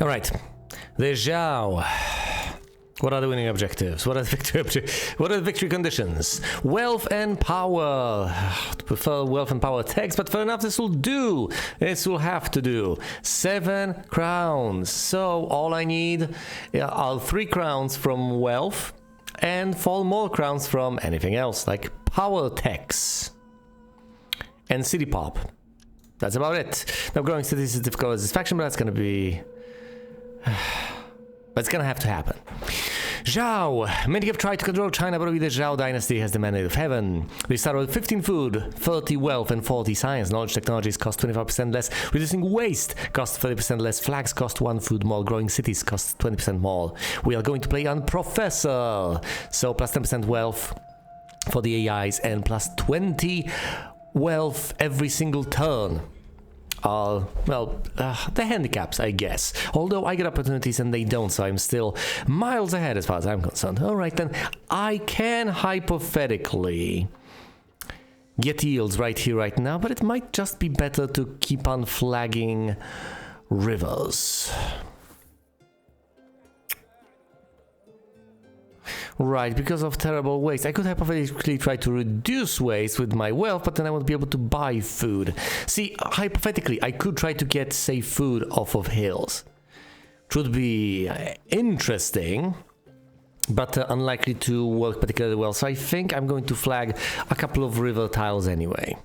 Alright, the Zhou. What are the winning objectives? What are the victory conditions? Wealth and power. To prefer wealth and power tax, but fair enough, this will do. This will have to do. 7 crowns. So all I need are 3 crowns from wealth and 4 more crowns from anything else, like power tax and city pop. That's about it. Now growing cities is difficult as this faction, but that's gonna be... but it's gonna have to happen. Zhou. Many have tried to control China, but only the Zhou dynasty has the mandate of heaven. They started with 15 food, 30 wealth, and 40 science. Knowledge technologies cost 25% less. Reducing waste cost 30% less. Flags cost 1 food more. Growing cities cost 20% more. We are going to play on Professor. So plus 10% wealth for the AIs and plus 20 wealth every single turn. The handicaps, I guess. Although I get opportunities and they don't, so I'm still miles ahead as far as I'm concerned. Alright then, I can hypothetically get yields right here, right now, but it might just be better to keep on flagging rivers. Right, because of terrible waste. I could hypothetically try to reduce waste with my wealth, but then I won't be able to buy food. See, hypothetically, I could try to get, say, food off of hills. It would be interesting, but unlikely to work particularly well. So I think I'm going to flag a couple of river tiles anyway.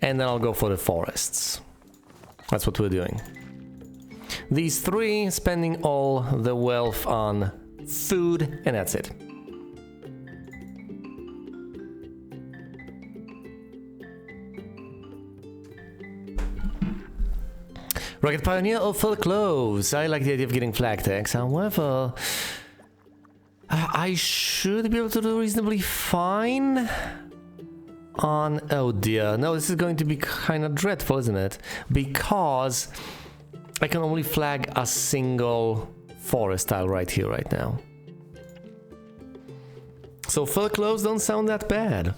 And then I'll go for the forests. That's what we're doing. These 3, spending all the wealth on food, and that's it. Rocket Pioneer or full clothes? I like the idea of getting flag tags. However, I should be able to do reasonably fine on... Oh dear, no, this is going to be kind of dreadful, isn't it? Because I can only flag a single forest tile right here, right now. So fur clothes don't sound that bad.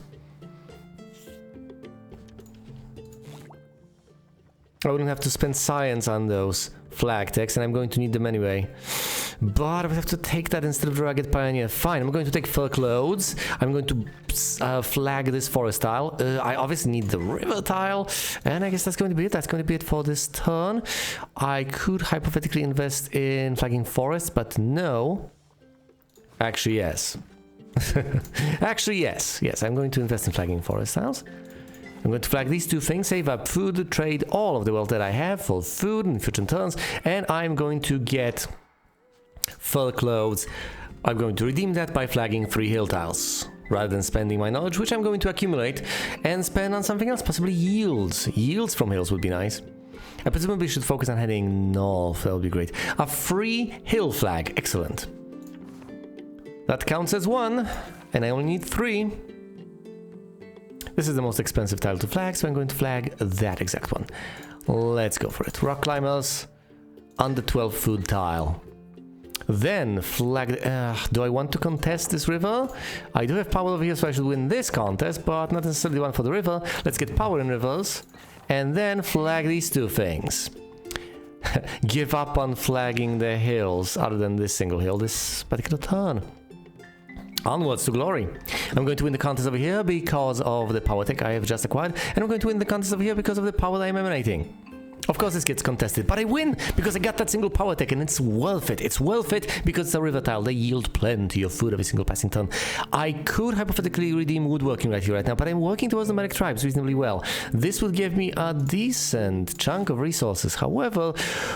I wouldn't have to spend science on those flag tags, and I'm going to need them anyway. But I would have to take that instead of the Rugged Pioneer. Fine, I'm going to take fur clothes. I'm going to flag this forest tile. I obviously need the river tile, and I guess that's going to be it. That's going to be it for this turn. I could hypothetically invest in flagging forests, but no. Actually, yes. Actually, yes. Yes, I'm going to invest in flagging forest tiles. I'm going to flag these 2 things, save up food, trade all of the wealth that I have for food in future turns, and I'm going to get fur clothes. I'm going to redeem that by flagging 3 hill tiles, rather than spending my knowledge, which I'm going to accumulate and spend on something else, possibly yields. Yields from hills would be nice. I presumably should focus on heading north, that would be great. A free hill flag, excellent. That counts as 1, and I only need 3. This is the most expensive tile to flag, so I'm going to flag that exact one. Let's go for it. Rock climbers on the 12 food tile. Then flag... do I want to contest this river? I do have power over here, so I should win this contest, but not necessarily one for the river. Let's get power in rivers, and then flag these 2 things. Give up on flagging the hills, other than this single hill, this particular turn. Onwards to glory. I'm going to win the contest over here because of the power tech I have just acquired, and I'm going to win the contest over here because of the power that I'm emanating. Of course this gets contested, but I win because I got that single power tech, and it's worth it. It's worth it because it's a river tile. They yield plenty of food every single passing turn. I could hypothetically redeem woodworking right here, right now, but I'm working towards nomadic tribes reasonably well. This would give me a decent chunk of resources. However,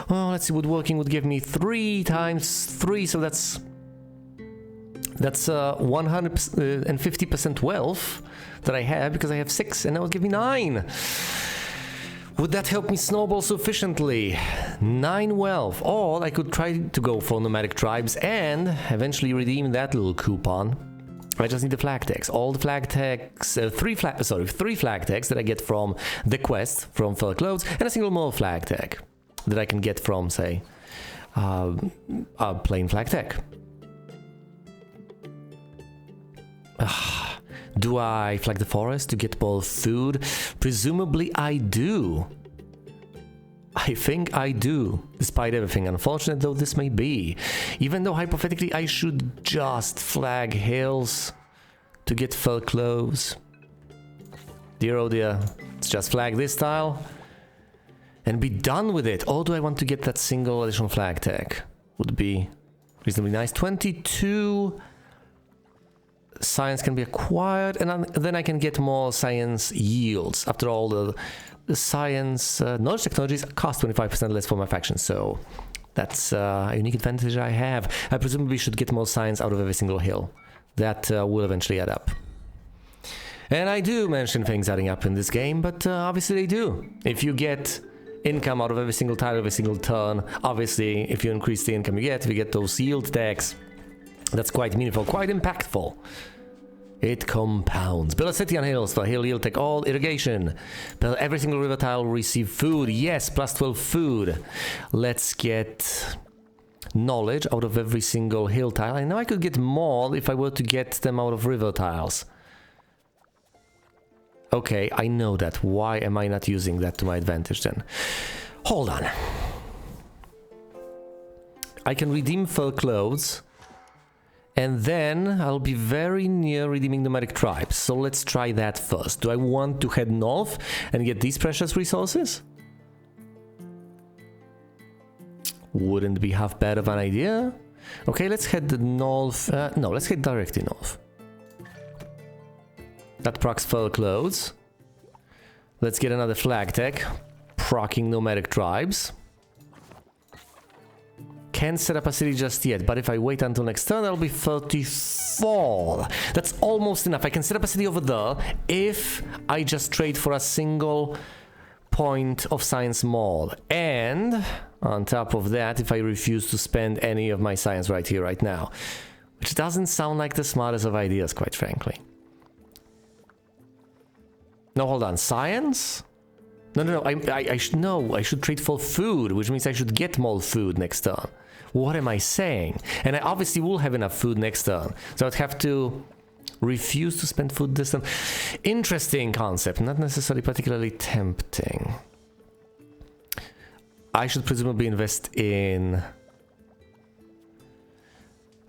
let's see, woodworking would give me 3 times 3, so that's 150% wealth that I have because I have 6, and that would give me 9. Would that help me snowball sufficiently? 9 wealth. Or I could try to go for nomadic tribes and eventually redeem that little coupon. I just need the flag tags. All the flag tags, 3 flag tags that I get from the quest from fur clothes, and a single more flag tag that I can get from, say, a plain flag tag. Do I flag the forest to get more food? Presumably I do. I think I do, despite everything, unfortunate though this may be. Even though hypothetically I should just flag hills to get fur clothes. Dear oh dear, let's just flag this tile and be done with it. Or do I want to get that single additional flag tag? Would be reasonably nice. 22 science can be acquired, and then I can get more science yields. After all, the science knowledge technologies cost 25% less for my faction, so that's a unique advantage I have. I presumably should get more science out of every single hill. That will eventually add up. And I do mention things adding up in this game, but obviously they do. If you get income out of every single tile, every single turn, obviously if you increase the income you get those yield tags, that's quite meaningful, quite impactful. It compounds. Build a city on hills. For hill, you'll take all irrigation. Build every single river tile will receive food. Yes, plus 12 food. Let's get knowledge out of every single hill tile. I know I could get more if I were to get them out of river tiles. Okay, I know that. Why am I not using that to my advantage then? Hold on. I can redeem fur clothes. And then I'll be very near redeeming nomadic tribes. So let's try that first. Do I want to head north and get these precious resources? Wouldn't be half bad of an idea. Okay, let's head north. No, let's head directly north. That procs fur clothes. Let's get another flag tag. Procking nomadic tribes. Can't set up a city just yet, but if I wait until next turn, that'll be 34. That's almost enough. I can set up a city over there if I just trade for a single point of science more. And on top of that, if I refuse to spend any of my science right here, right now. Which doesn't sound like the smartest of ideas, quite frankly. No, hold on. Science? No. I should trade for food, which means I should get more food next turn. What am I saying? And I obviously will have enough food next turn. So I'd have to refuse to spend food this turn. Interesting concept, not necessarily particularly tempting. I should presumably invest in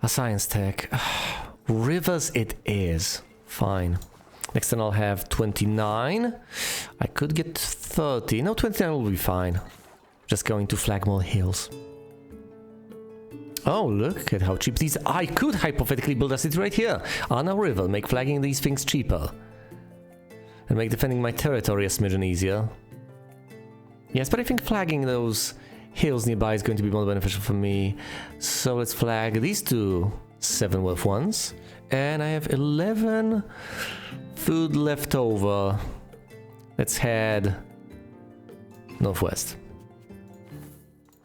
a science tech. Rivers it is. Fine. Next turn I'll have 29. I could get 30. No, 29 will be fine. Just going to flag more hills. Oh, look at how cheap these... I could hypothetically build a city right here on a river, make flagging these things cheaper. And make defending my territory a smidgen easier. Yes, but I think flagging those hills nearby is going to be more beneficial for me. So let's flag these two 7 worth ones. And I have 11 food left over. Let's head northwest.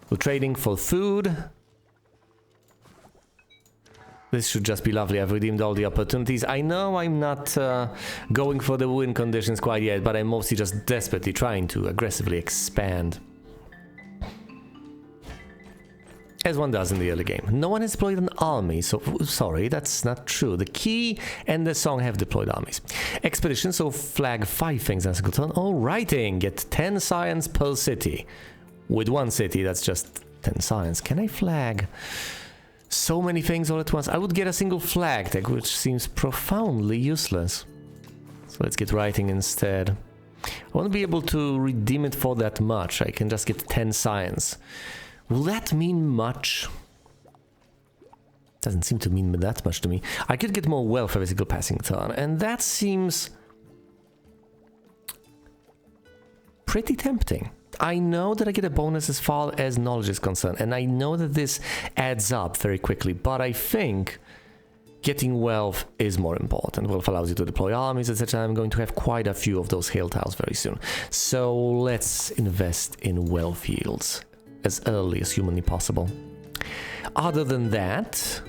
We're trading for food. This should just be lovely. I've redeemed all the opportunities. I know I'm not going for the win conditions quite yet, but I'm mostly just desperately trying to aggressively expand. As one does in the early game. No one has deployed an army, so sorry, that's not true. The key and the song have deployed armies. Expedition, so flag 5 things as a single turn. Oh, writing, get 10 science per city. With one city, that's just 10 science. Can I flag so many things all at once? I would get a single flag tag, which seems profoundly useless. So let's get writing instead. I won't be able to redeem it for that much. I can just get 10 science. Will that mean much? Doesn't seem to mean that much to me. I could get more wealth every single passing turn, and that seems pretty tempting. I know that I get a bonus as far as knowledge is concerned, and I know that this adds up very quickly, but I think getting wealth is more important. Wealth allows you to deploy armies, etc. I'm going to have quite a few of those hill tiles very soon. So let's invest in wealth yields as early as humanly possible. Other than that,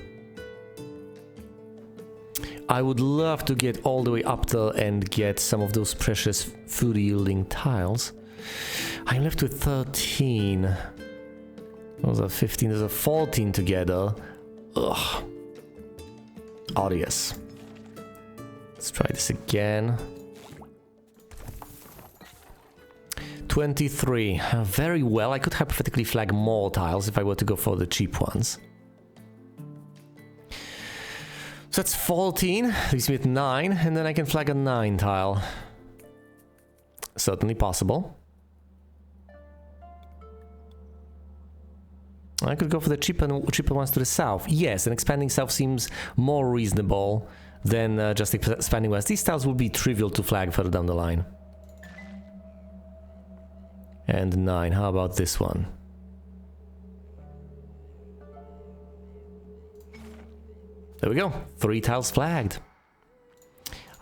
I would love to get all the way up there and get some of those precious food yielding tiles. I'm left with 13. Those are 15, those are 14 together. Ugh. Odious. Let's try this again. 23. Very well. I could hypothetically flag more tiles if I were to go for the cheap ones. So that's 14, leaves me at 9, and then I can flag a 9 tile. Certainly possible. I could go for the cheaper ones to the south. Yes, and expanding south seems more reasonable than just expanding west. These tiles will be trivial to flag further down the line. And 9, how about this one? There we go, 3 tiles flagged.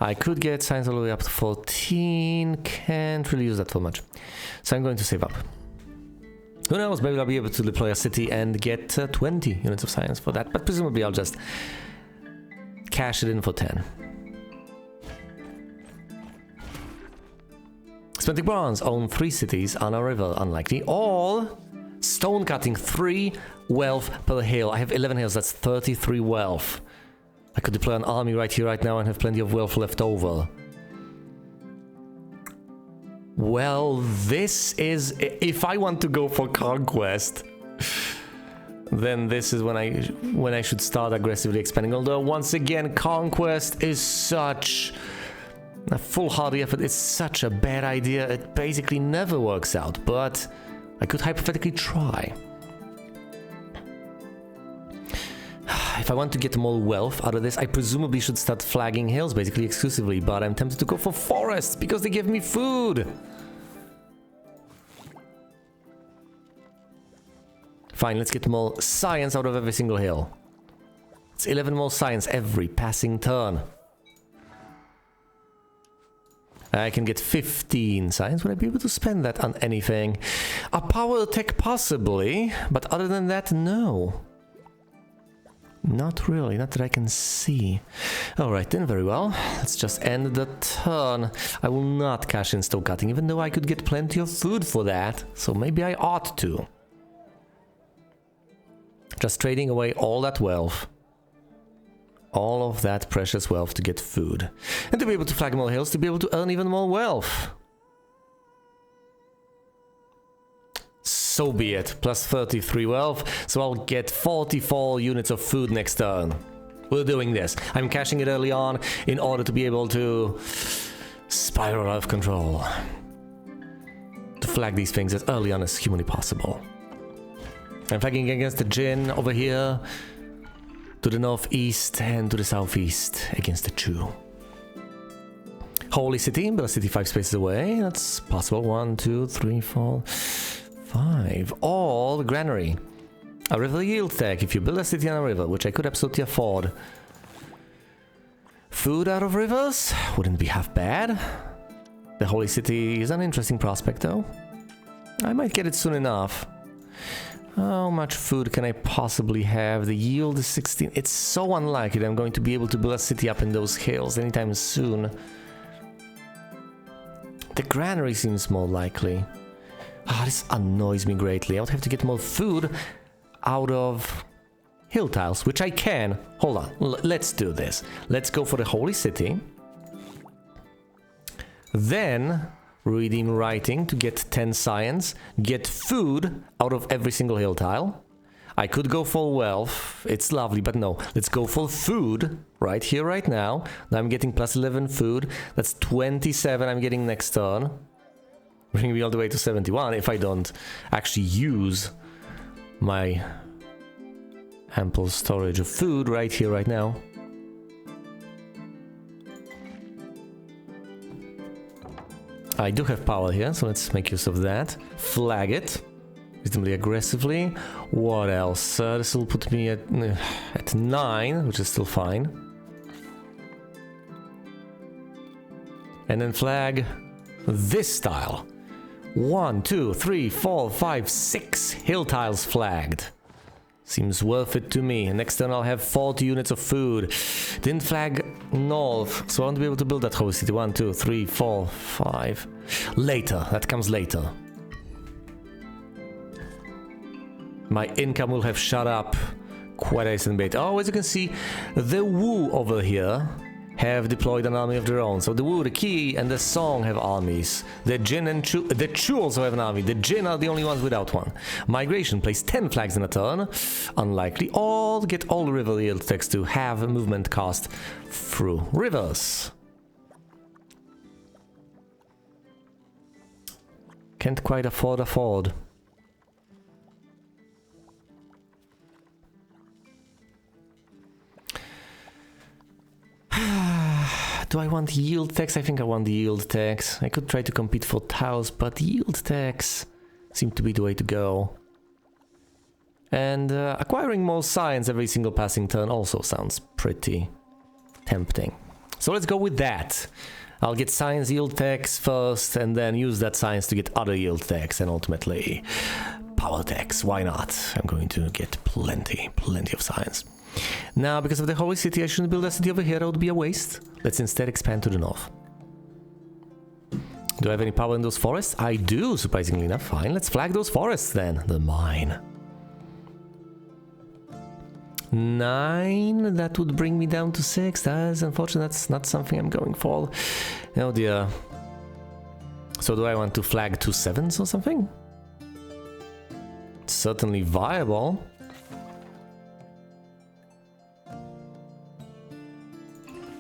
I could get science all the way up to 14, can't really use that for much. So I'm going to save up. Who knows, maybe I'll be able to deploy a city and get 20 units of science for that, but presumably I'll just cash it in for 10. Spending bronze, own 3 cities on a river, unlikely. All stone cutting, 3 wealth per hill. I have 11 hills, that's 33 wealth. I could deploy an army right here, right now, and have plenty of wealth left over. Well, this is... if I want to go for conquest, then this is when I should start aggressively expanding. Although, once again, conquest is such a foolhardy effort. It's such a bad idea. It basically never works out, but I could hypothetically try. If I want to get more wealth out of this, I presumably should start flagging hills basically exclusively, but I'm tempted to go for forests because they give me food. Fine, let's get more science out of every single hill. It's 11 more science every passing turn. I can get 15 science. Would I be able to spend that on anything? A power tech possibly, but other than that, no. Not really, not that I can see. Alright then, very well. Let's just end the turn. I will not cash in stone cutting, even though I could get plenty of food for that. So maybe I ought to. Just trading away all that wealth. All of that precious wealth to get food. And to be able to flag more hills, to be able to earn even more wealth. So be it. Plus 33 wealth, so I'll get 44 units of food next turn. We're doing this. I'm cashing it early on in order to be able to spiral out of control. To flag these things as early on as humanly possible. I'm flagging against the Jin over here, to the northeast and to the southeast against the Zhou. Holy City, but a city 5 spaces away. That's possible. 1, 2, 3, 4, 5. All granary. A river yield tech if you build a city on a river, which I could absolutely afford. Food out of rivers wouldn't be half bad. The Holy City is an interesting prospect though. I might get it soon enough. How much food can I possibly have? The yield is 16. It's so unlikely that I'm going to be able to build a city up in those hills anytime soon. The granary seems more likely. Ah, this annoys me greatly. I would have to get more food out of hill tiles, which I can. Hold on, let's do this. Let's go for the Holy City. Then reading, writing to get 10 science, get food out of every single hill tile. I could go for wealth, it's lovely, but no, let's go for food right here, right now. Now I'm getting plus 11 food, that's 27 I'm getting next turn. Bringing me all the way to 71 if I don't actually use my ample storage of food right here, right now. I do have power here, so let's make use of that. Flag it reasonably aggressively. What else? This will put me at 9, which is still fine. And then flag this tile. 1, 2, 3, 4, 5, 6 hill tiles flagged. Seems worth it to me. Next turn I'll have 40 units of food. Didn't flag north, so I won't be able to build that whole city. 1, 2, 3, 4, 5. Later, that comes later. My income will have shot up quite a decent bit. Oh, as you can see, the Wu over here have deployed an army of their own. So the Wu, the Qi, and the Song have armies. The Jin and Chu, the Chu also have an army. The Jin are the only ones without one. Migration, place 10 flags in a turn. Unlikely. All get all river yield text to have a movement cost through rivers. Can't quite afford. Do I want yield tax? I think I want the yield tax. I could try to compete for tiles, but yield tax seemed to be the way to go. And acquiring more science every single passing turn also sounds pretty tempting. So let's go with that. I'll get science yield tax first, and then use that science to get other yield tax, and ultimately power tax. Why not? I'm going to get plenty of science. Now, because of the holy city, I shouldn't build a city over here. That would be a waste. Let's instead expand to the north. Do I have any power in those forests? I do, surprisingly enough. Fine, let's flag those forests then. The mine. 9, that would bring me down to 6. That is unfortunate. That's not something I'm going for. Oh dear. So do I want to flag 2 7s or something? It's certainly viable.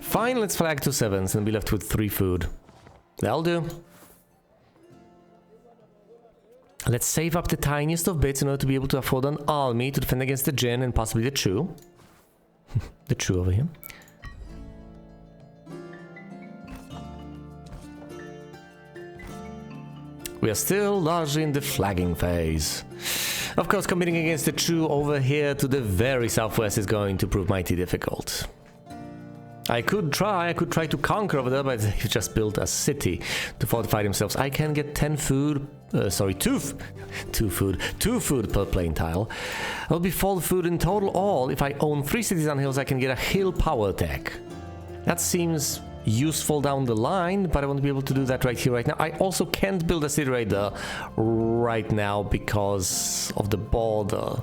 Fine, let's flag 2 7s and be left with 3 food. That'll do. Let's save up the tiniest of bits in order to be able to afford an army to defend against the Jin and possibly the Chu. The Chu over here. We are still largely in the flagging phase. Of course, competing against the Chu over here to the very southwest is going to prove mighty difficult. I could try to conquer over there, but they just built a city to fortify themselves. I can get 10 food, two food per plain tile. That'll be 4 food in total. All, if I own 3 cities on hills, I can get a hill power attack. That seems useful down the line, but I won't be able to do that right here, right now. I also can't build a city right there, right now, because of the border.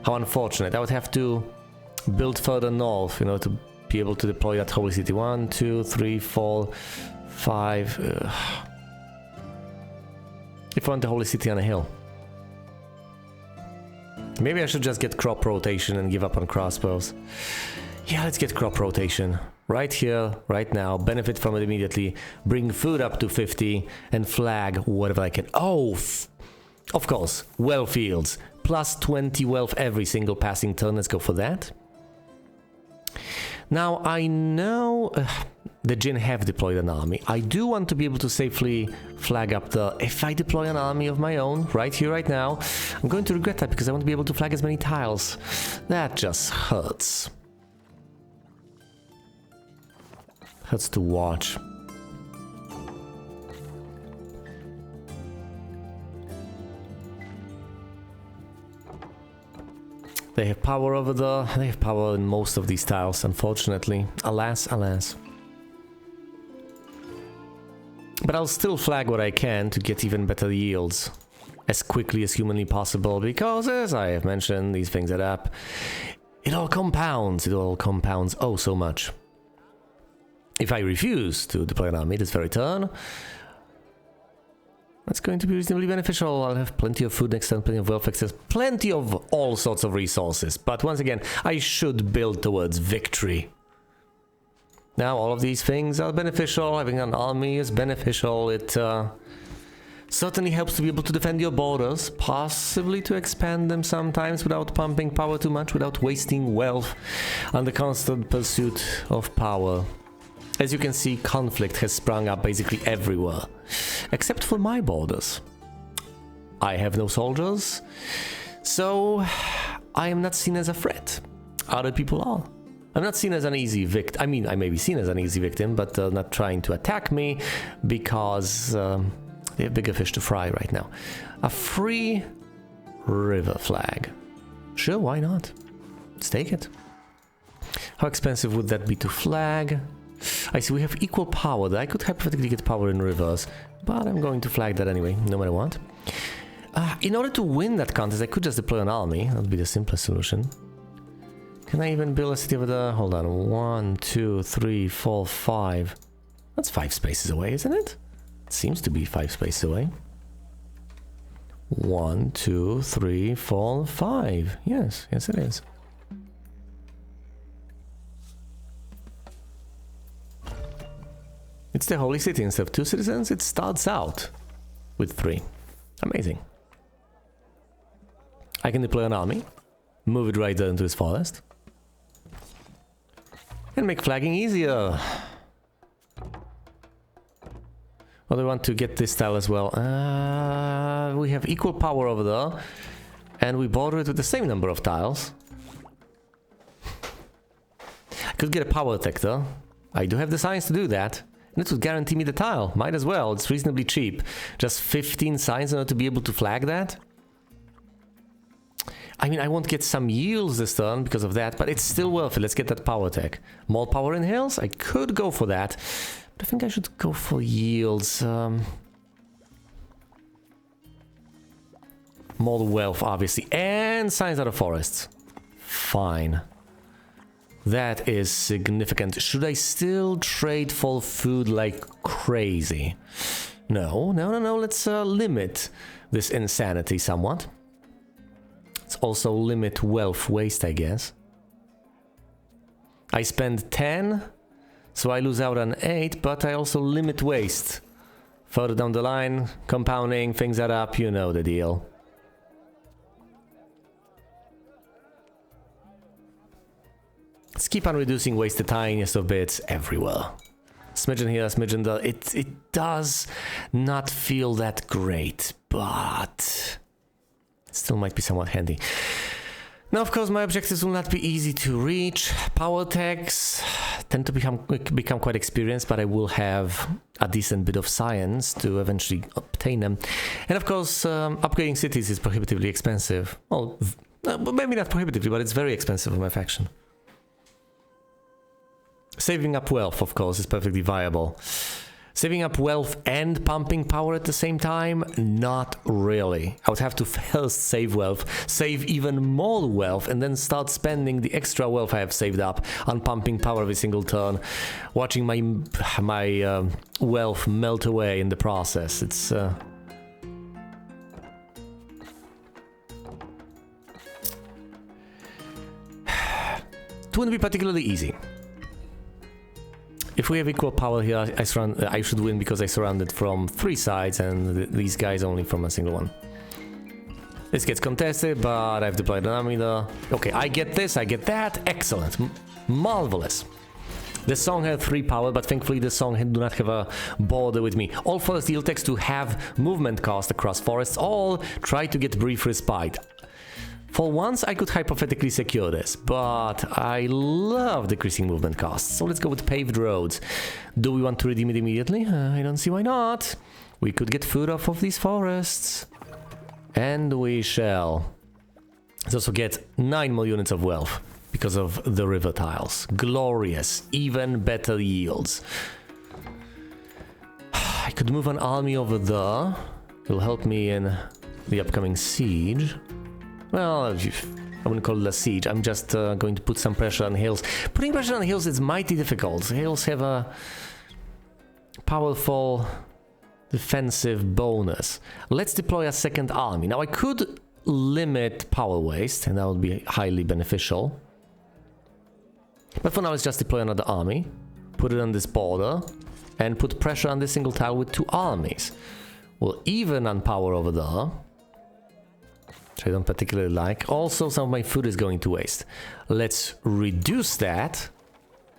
How unfortunate. I would have to build further north, you know, to be able to deploy that holy city. 1, 2, 3, 4, 5. If I want the holy city on a hill. Maybe I should just get crop rotation and give up on crossbows. Yeah, let's get crop rotation. Right here, right now, benefit from it immediately, bring food up to 50, and flag whatever I can. Oh, of course, well fields. Plus 20 wealth every single passing turn. Let's go for that. Now, I know the Jin have deployed an army. I do want to be able to safely flag up the... If I deploy an army of my own, right here, right now, I'm going to regret that because I won't be able to flag as many tiles. That just hurts. Hurts to watch. They have power over there. They have power in most of these tiles, unfortunately. Alas, alas. But I'll still flag what I can to get even better yields as quickly as humanly possible, because, as I have mentioned, these things add up. It all compounds. It all compounds oh so much. If I refuse to deploy an army this very turn, that's going to be reasonably beneficial. I'll have plenty of food next turn, plenty of wealth access, plenty of all sorts of resources. But once again, I should build towards victory. Now, all of these things are beneficial. Having an army is beneficial. It certainly helps to be able to defend your borders, possibly to expand them sometimes without pumping power too much, without wasting wealth on the constant pursuit of power. As you can see, conflict has sprung up basically everywhere, except for my borders. I have no soldiers, so I am not seen as a threat. Other people are. I'm not seen as an easy victim. I mean, I may be seen as an easy victim, but they're not trying to attack me because they have bigger fish to fry right now. A free river flag. Sure, why not? Let's take it. How expensive would that be to flag? I see we have equal power. I could hypothetically get power in rivers, but I'm going to flag that anyway, no matter what. In order to win that contest, I could just deploy an army. That would be the simplest solution. Can I even build a city over there? Hold on. 1, 2, 3, 4, 5. That's 5 spaces away, isn't it? It seems to be 5 spaces away. 1, 2, 3, 4, 5. Yes, yes it is. It's the holy city. Instead of 2 citizens, it starts out with 3. Amazing. I can deploy an army, move it right there into this forest, and make flagging easier. Well, we want to get this tile as well. We have equal power over there, and we border it with the same number of tiles. I could get a power detector. I do have the science to do that. And it would guarantee me the tile. Might as well. It's reasonably cheap. Just 15 signs in order to be able to flag that. I mean, I won't get some yields this turn because of that, but it's still worth it. Let's get that power tech. More power in hills? I could go for that. But I think I should go for yields. More wealth, obviously. And signs out of forests. Fine. That is significant. Should I still trade for food like crazy? No. Let's limit this insanity somewhat. Let's also limit wealth waste, I guess. I spend 10, so I lose out on 8, but I also limit waste. Further down the line, compounding, things add up, you know the deal. Let's keep on reducing waste the tiniest of bits everywhere. Smidgen here, smidgen there. It does not feel that great, but it still might be somewhat handy. Now, of course, my objectives will not be easy to reach. Power techs tend to become quite experienced, but I will have a decent bit of science to eventually obtain them. And of course, upgrading cities is prohibitively expensive. Well, maybe not prohibitively, but it's very expensive for my faction. Saving up wealth, of course, is perfectly viable. Saving up wealth and pumping power at the same time? Not really. I would have to first save wealth, save even more wealth, and then start spending the extra wealth I have saved up on pumping power every single turn, watching my wealth melt away in the process. It wouldn't be particularly easy. If we have equal power here, I should win because I surrounded from 3 sides and these guys only from a single one. This gets contested, but I've deployed an army there. Okay, I get this, I get that. Excellent. Marvelous. The song had 3 power, but thankfully the song do not have a border with me. All forest yield text to have movement cost across forests. All try to get brief respite. For once, I could hypothetically secure this, but I love decreasing movement costs, so let's go with paved roads. Do we want to redeem it immediately? I don't see why not. We could get food off of these forests. And we shall. Let's also get 9 more units of wealth because of the river tiles. Glorious, even better yields. I could move an army over there. It'll help me in the upcoming siege. Well, I wouldn't call it a siege. I'm just going to put some pressure on hills. Putting pressure on hills is mighty difficult. Hills have a powerful defensive bonus. Let's deploy a second army. Now, I could limit power waste, and that would be highly beneficial. But for now, let's just deploy another army, put it on this border, and put pressure on this single tile with 2 armies. We'll even on power over there, which I don't particularly like. Also, some of my food is going to waste. Let's reduce that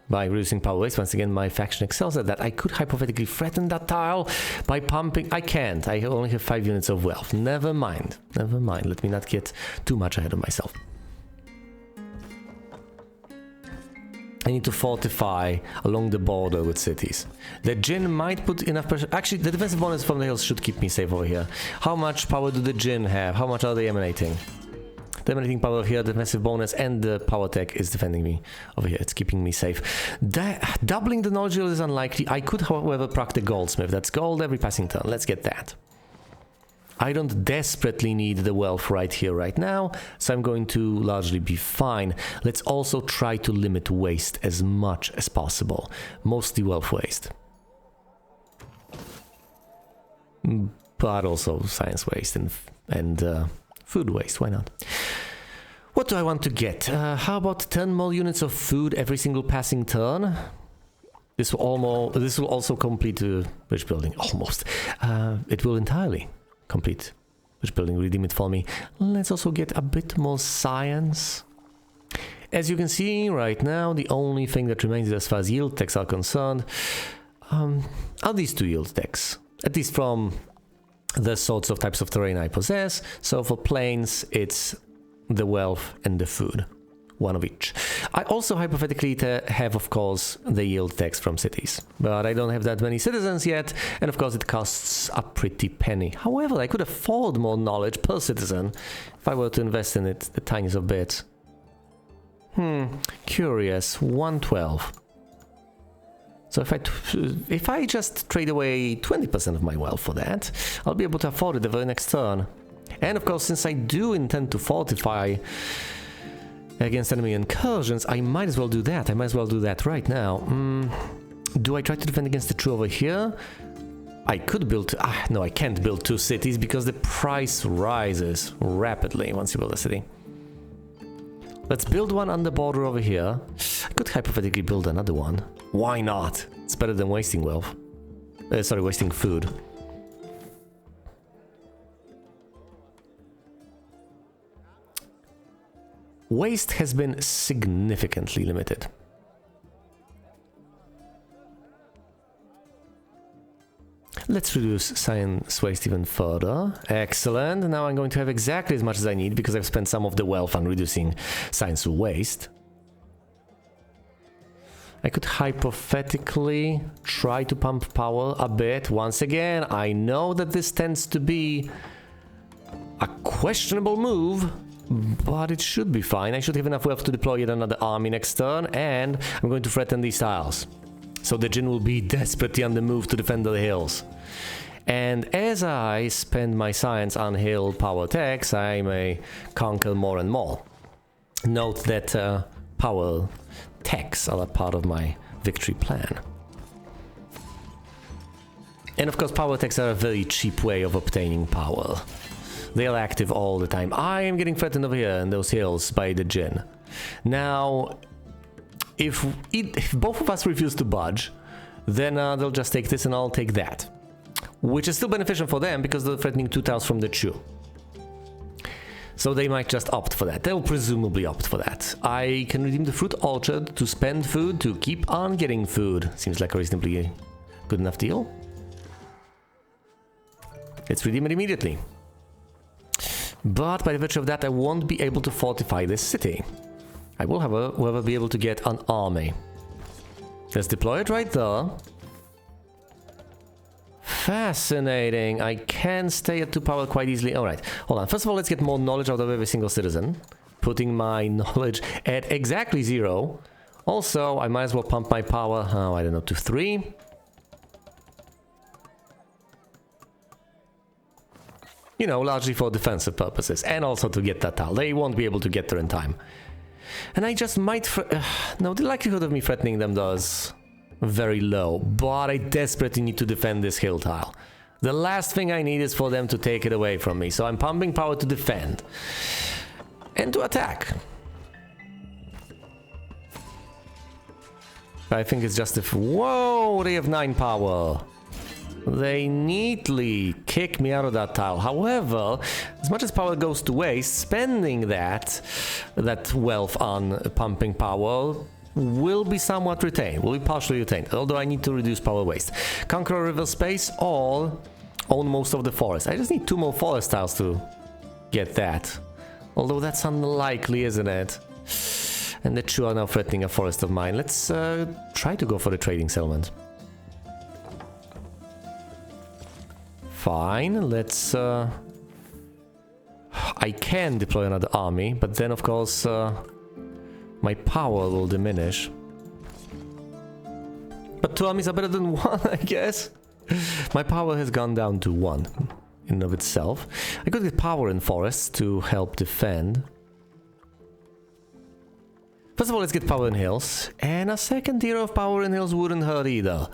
by reducing power waste. Once again, my faction excels at that. I could hypothetically threaten that tile by pumping. I can't. I only have 5 units of wealth. Never mind. Never mind. Let me not get too much ahead of myself. I need to fortify along the border with cities. The Jinn might put enough pressure. Actually, the defensive bonus from the hills should keep me safe over here. How much power do the Jinn have? How much are they emanating? The emanating power here, the defensive bonus, and the power tech is defending me over here. It's keeping me safe. Doubling the knowledge yield is unlikely. I could, however, proc the goldsmith. That's gold every passing turn. Let's get that. I don't desperately need the wealth right here, right now, so I'm going to largely be fine. Let's also try to limit waste as much as possible. Mostly wealth waste. But also science waste and food waste, why not? What do I want to get? How about 10 more units of food every single passing turn? This will also complete bridge building, almost. It will entirely complete bridge building, redeem it for me. Let's also get a bit more science. As you can see right now, the only thing that remains as far as yield techs are concerned are these two yield techs. At least from the sorts of types of terrain I possess. So for plains, it's the wealth and the food. One of each. I also hypothetically have, of course, the yield tax from cities. But I don't have that many citizens yet, and of course it costs a pretty penny. However, I could afford more knowledge per citizen if I were to invest in it the tiniest of bits. Curious. 112. So if I just trade away 20% of my wealth for that, I'll be able to afford it the very next turn. And of course, since I do intend to fortify against enemy incursions, I might as well do that. I might as well do that right now. Do I try to defend against the Zhou over here? I could build... no, I can't build two cities because the price rises rapidly once you build a city. Let's build one on the border over here. I could hypothetically build another one. Why not? It's better than wasting wealth. Sorry, wasting food. Waste has been significantly limited. Let's reduce science waste even further. Excellent. Now I'm going to have exactly as much as I need because I've spent some of the wealth on reducing science waste. I could hypothetically try to pump power a bit. Once again, I know that this tends to be a questionable move, but it should be fine. I should have enough wealth to deploy yet another army next turn, and I'm going to threaten these tiles. So the Jin will be desperately on the move to defend the hills. And as I spend my science on hill power techs, I may conquer more and more. Note that power techs are a part of my victory plan. And of course, power techs are a very cheap way of obtaining power. They are active all the time. I am getting threatened over here in those hills by the Jin. Now, if both of us refuse to budge, then they'll just take this and I'll take that. Which is still beneficial for them because they're threatening 2 tiles from the Zhou. So they might just opt for that. They'll presumably opt for that. I can redeem the fruit orchard to spend food to keep on getting food. Seems like a reasonably good enough deal. Let's redeem it immediately. But by virtue of that, I won't be able to fortify this city. I will, however, be able to get an army. Let's deploy it right there. Fascinating. I can stay at 2 power quite easily. Alright, hold on. First of all, let's get more knowledge out of every single citizen. Putting my knowledge at exactly 0. Also, I might as well pump my power, I don't know, to 3. You know, largely for defensive purposes. And also to get that tile. They won't be able to get there in time. And I just might... no, the likelihood of me threatening them does... very low, but I desperately need to defend this hill tile. The last thing I need is for them to take it away from me, so I'm pumping power to defend and to attack. I think it's just if... Whoa, they have 9 power. They neatly kick me out of that tile. However, as much as power goes to waste, spending that wealth on pumping power will be somewhat retained, will be partially retained, although I need to reduce power waste. Conquer a river space or own most of the forest. I just need 2 more forest tiles to get that. Although that's unlikely, isn't it? And the Zhou are now threatening a forest of mine. Let's try to go for the trading settlement. Fine, let's... I can deploy another army, but then of course... my power will diminish. But 2 armies are better than 1, I guess. My power has gone down to 1. in and of itself. I could get power in forests to help defend. First of all, let's get power in hills, and a second tier of power in hills wouldn't hurt either.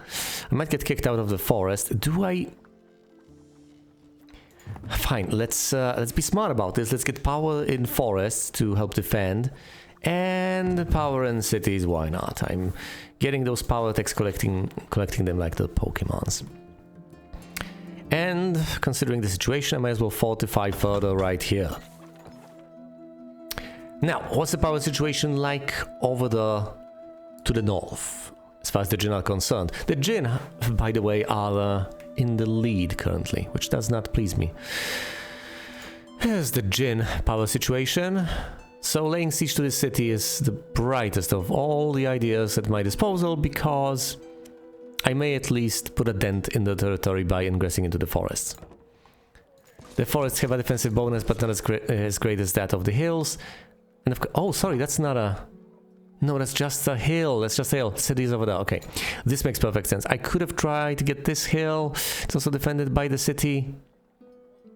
I might get kicked out of the forest. Do I... Fine, let's be smart about this. Let's get power in forests to help defend, and power in cities, why not? I'm getting those power techs, collecting them like the Pokemons. And considering the situation, I might as well fortify further right here. Now, what's the power situation like over to the north, as far as the Jin are concerned? The Jin, by the way, are in the lead currently, which does not please me. Here's the Jin power situation. So laying siege to this city is the brightest of all the ideas at my disposal, because I may at least put a dent in the territory by ingressing into the forests. The forests have a defensive bonus, but not as great as that of the hills. And oh, sorry, that's not a... No, that's just a hill. That's just a hill. City's over there. Okay, this makes perfect sense. I could have tried to get this hill. It's also defended by the city.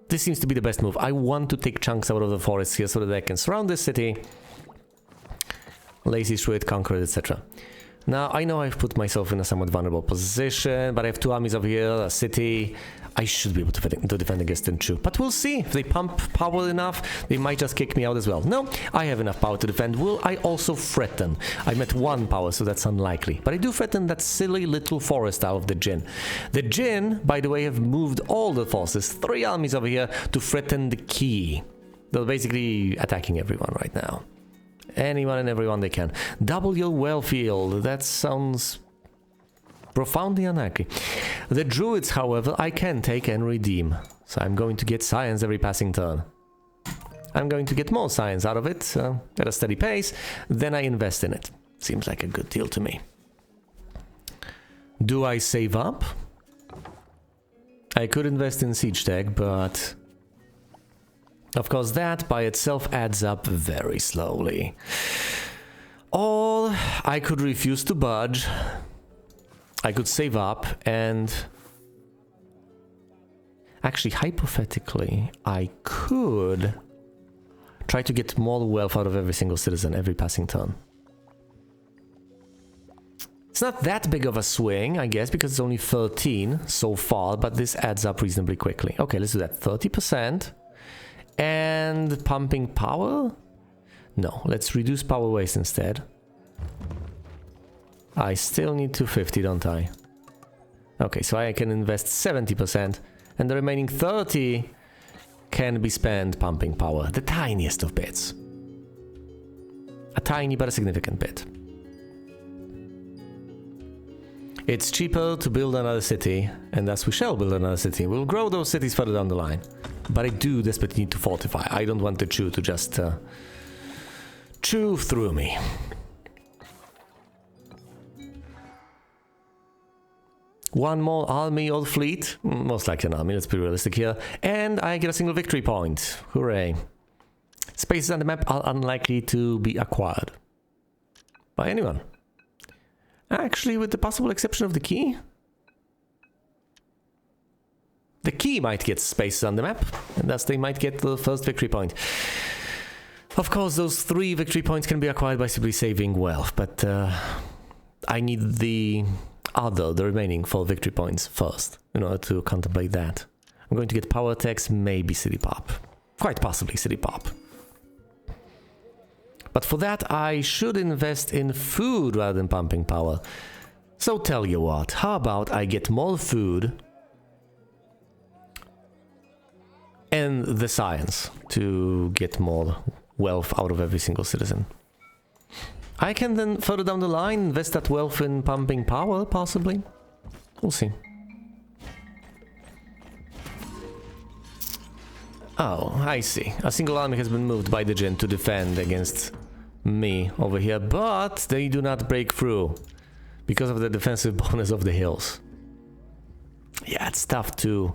This seems to be the best move. I want to take chunks out of the forest here so that I can surround this city, lay siege to it, conquer it, etc. Now, I know I've put myself in a somewhat vulnerable position, but I have two armies over here, a city. I should be able to defend against them too. But we'll see. If they pump power enough, they might just kick me out as well. No, I have enough power to defend. Will I also threaten? I'm at 1 power, so that's unlikely. But I do threaten that silly little forest out of the Jin. The Jin, by the way, have moved all the forces, 3 armies over here, to threaten the key. They're basically attacking everyone right now. Anyone and everyone they can. Double your well field. That sounds profoundly unlikely. The druids, however, I can take and redeem. So I'm going to get science every passing turn. I'm going to get more science out of it at a steady pace. Then I invest in it. Seems like a good deal to me. Do I save up? I could invest in siege tech, but... Of course, that by itself adds up very slowly. Or I could refuse to budge. I could save up and... Actually, hypothetically, I could try to get more wealth out of every single citizen every passing turn. It's not that big of a swing, I guess, because it's only 13 so far, but this adds up reasonably quickly. Okay, let's do that. 30%. And pumping power? No, let's reduce power waste instead. I still need 250, don't I? Okay, so I can invest 70%, and the remaining 30 can be spent pumping power. The tiniest of bits. A tiny but a significant bit. It's cheaper to build another city, and thus we shall build another city. We'll grow those cities further down the line. But I do desperately need to fortify. I don't want the Zhou to just chew through me. One more army or fleet, most likely an army, let's be realistic here, and I get a single victory point. Hooray. Spaces on the map are unlikely to be acquired by anyone. Actually, with the possible exception of the key. The key might get spaces on the map, and thus they might get the first victory point. Of course, those 3 victory points can be acquired by simply saving wealth, but I need the remaining 4 victory points first in order to contemplate that. I'm going to get power techs, maybe city pop. Quite possibly city pop. But for that, I should invest in food rather than pumping power. So tell you what, how about I get more food and the science to get more wealth out of every single citizen. I can then further down the line invest that wealth in pumping power, possibly. We'll see. Oh, I see. A single army has been moved by the Jin to defend against me over here, but they do not break through because of the defensive bonus of the hills. Yeah, it's tough to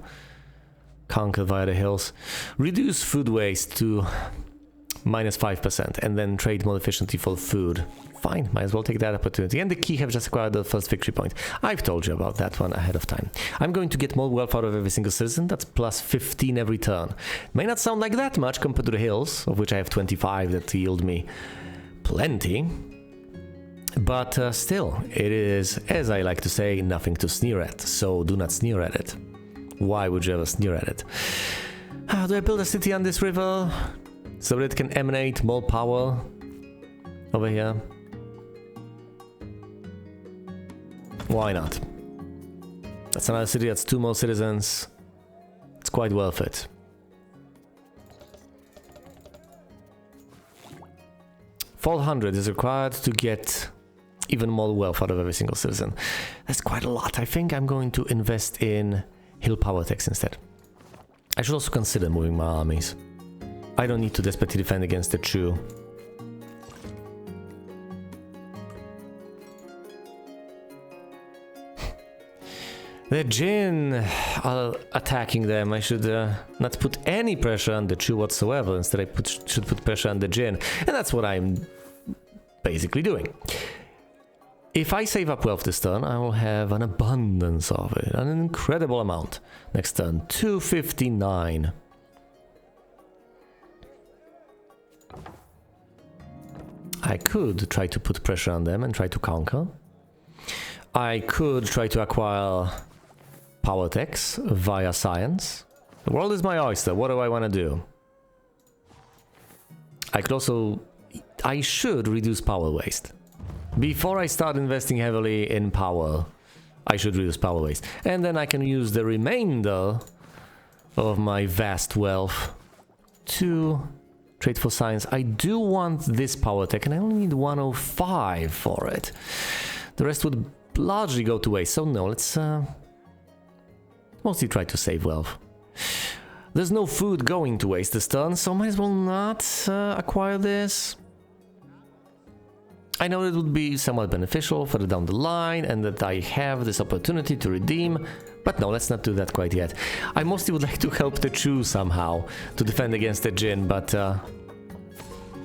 conquer via the hills. Reduce food waste to minus 5%, and then trade more efficiently for food. Fine, might as well take that opportunity. And the key have just acquired the first victory point. I've told you about that one ahead of time. I'm going to get more wealth out of every single citizen. That's plus 15 every turn. May not sound like that much compared to the hills, of which I have 25 that yield me plenty. But still, it is, as I like to say, nothing to sneer at. So do not sneer at it. Why would you ever sneer at it? Do I build a city on this river so that it can emanate more power over here? Why not? That's another city, that's 2 more citizens. It's quite worth it. $400 is required to get even more wealth out of every single citizen. That's quite a lot. I think I'm going to invest in hill power tax instead. I should also consider moving my armies. I don't need to desperately defend against the Zhou. The Jin are attacking them. I should not put any pressure on the Zhou whatsoever. Instead, I should put pressure on the Jin. And that's what I'm basically doing. If I save up wealth this turn, I will have an abundance of it. An incredible amount. Next turn, 259. I could try to put pressure on them and try to conquer. I could try to acquire power tax via science. The world is my oyster. What do I want to do? I could also... I should reduce power waste. Before I start investing heavily in power, I should reduce power waste. And then I can use the remainder of my vast wealth to trade for science. I do want this power tech, and I only need 105 for it. The rest would largely go to waste, so no, let's mostly try to save wealth. There's no food going to waste this turn, so might as well not acquire this. I know it would be somewhat beneficial further down the line, and that I have this opportunity to redeem, but no, let's not do that quite yet. I mostly would like to help the Zhou somehow to defend against the Jin, but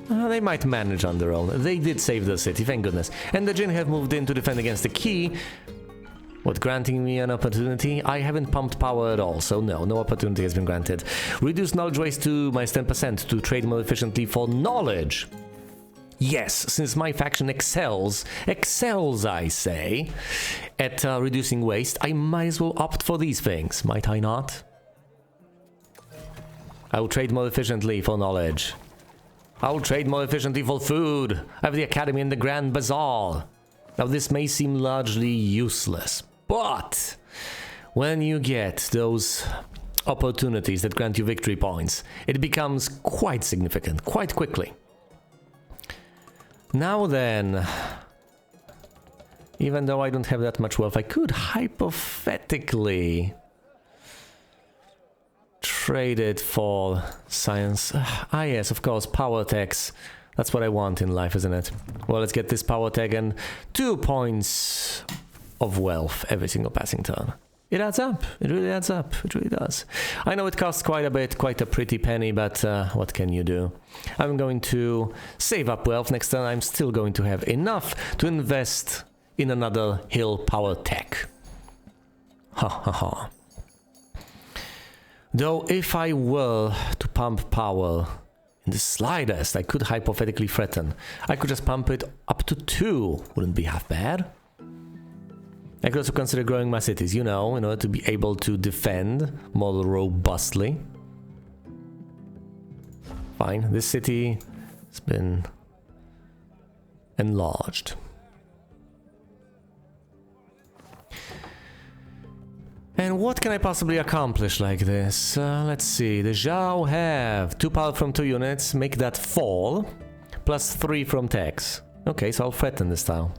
they might manage on their own. They did save the city, thank goodness. And the Jin have moved in to defend against the Key, what, granting me an opportunity? I haven't pumped power at all, so no opportunity has been granted. Reduce knowledge waste to minus 10% to trade more efficiently for knowledge. Yes, since my faction excels I say, at reducing waste, I might as well opt for these things, might I not? I will trade more efficiently for knowledge. I will trade more efficiently for food. I have the Academy and the Grand Bazaar. Now this may seem largely useless, but when you get those opportunities that grant you victory points, it becomes quite significant, quite quickly. Now then, even though I don't have that much wealth, I could hypothetically trade it for science. Ah yes, of course, power tax. That's what I want in life, isn't it? Well, let's get this power tag and 2 points of wealth every single passing turn. It adds up. It really adds up. It really does. I know it costs quite a bit, quite a pretty penny, but what can you do? I'm going to save up wealth. Next turn, I'm still going to have enough to invest in another hill power tech. Ha ha ha. Though, if I were to pump power in the slightest, I could hypothetically threaten. I could just pump it up to 2. Wouldn't be half bad. I could also consider growing my cities, you know, in order to be able to defend more robustly. Fine, this city has been enlarged. And what can I possibly accomplish like this? Let's see, the Zhou have 2 power from 2 units, make that 4, plus 3 from tax. Okay, so I'll threaten this tile.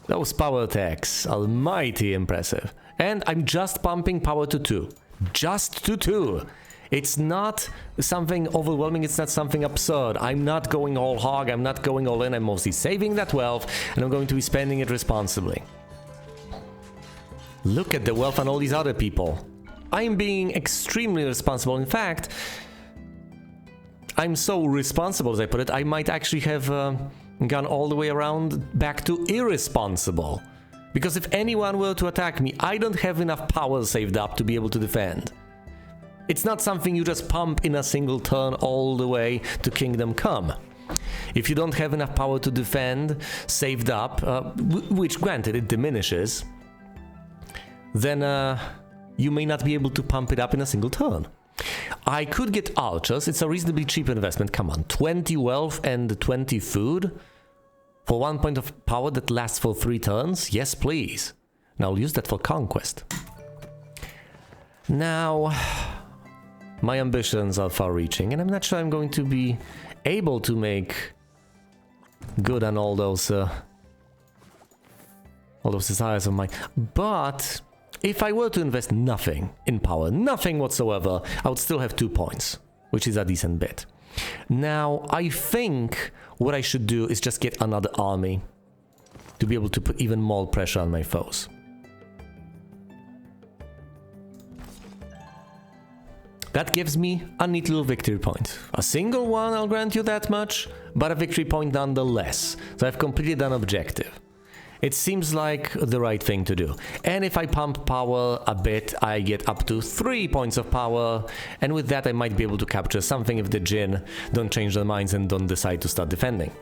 Those power attacks are mighty impressive. And I'm just pumping power to 2. Just to 2. It's not something overwhelming, it's not something absurd. I'm not going all hog, I'm not going all in, I'm mostly saving that wealth, and I'm going to be spending it responsibly. Look at the wealth on all these other people. I'm being extremely responsible. In fact, I'm so responsible, as I put it, I might actually have gone all the way around back to irresponsible. Because if anyone were to attack me, I don't have enough power saved up to be able to defend. It's not something you just pump in a single turn all the way to Kingdom Come. If you don't have enough power to defend saved up, which granted it diminishes, then you may not be able to pump it up in a single turn. I could get archers. It's a reasonably cheap investment. Come on, 20 wealth and 20 food for 1 point of power that lasts for 3 turns? Yes, please. Now I'll use that for conquest. Now, my ambitions are far-reaching, and I'm not sure I'm going to be able to make good on all those desires of mine. But if I were to invest nothing in power, nothing whatsoever, I would still have 2 points, which is a decent bit. Now, I think what I should do is just get another army to be able to put even more pressure on my foes. That gives me a neat little victory point. A single one, I'll grant you that much, but a victory point nonetheless. So I've completed an objective. It seems like the right thing to do. And if I pump power a bit, I get up to 3 points of power, and with that I might be able to capture something if the Jinn don't change their minds and don't decide to start defending.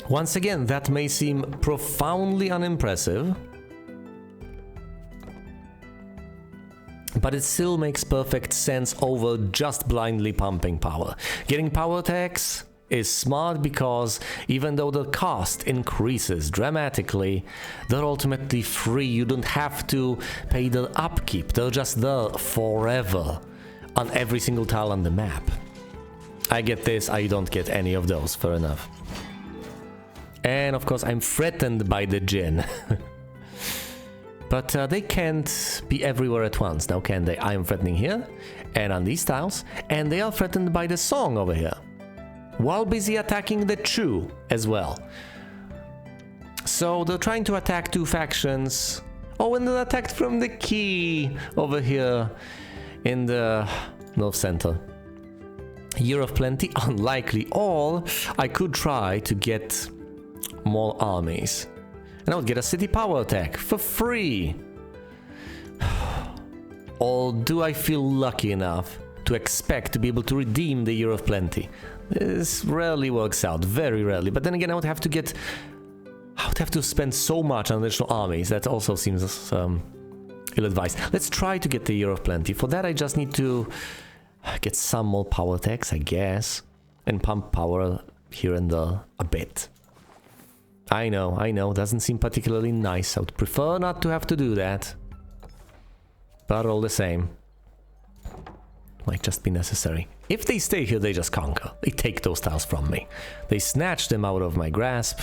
Once again, that may seem profoundly unimpressive, but it still makes perfect sense over just blindly pumping power. Getting power attacks is smart because even though the cost increases dramatically, they're ultimately free. You don't have to pay the upkeep. They're just there forever on every single tile on the map. I get this, I don't get any of those, fair enough. And of course I'm threatened by the Jinn. But they can't be everywhere at once, now can they? I am threatening here, and on these tiles, and they are threatened by the song over here, while busy attacking the Zhou as well. So they're trying to attack 2 factions. Oh, and they're attacked from the key over here in the north center. Year of Plenty, unlikely. Or I could try to get more armies. And I would get a city power attack for free. Or do I feel lucky enough to expect to be able to redeem the Year of Plenty? This rarely works out, very rarely. But then again, I would have to spend so much on additional armies. That also seems ill-advised. Let's try to get the Year of Plenty. For that, I just need to get some more power attacks, I guess, and pump power here and there a bit. I know, doesn't seem particularly nice. I would prefer not to have to do that. But all the same, might just be necessary. If they stay here, they just conquer. They take those tiles from me. They snatch them out of my grasp,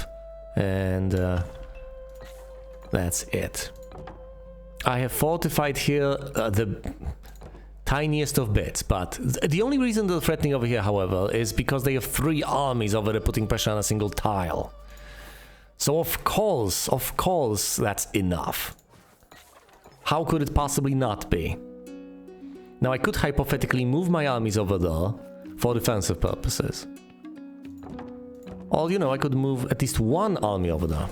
and that's it. I have fortified here the tiniest of bits, but the only reason they're threatening over here, however, is because they have 3 armies over there putting pressure on a single tile. So of course, that's enough. How could it possibly not be? Now I could hypothetically move my armies over there for defensive purposes. Or, you know, I could move at least 1 army over there.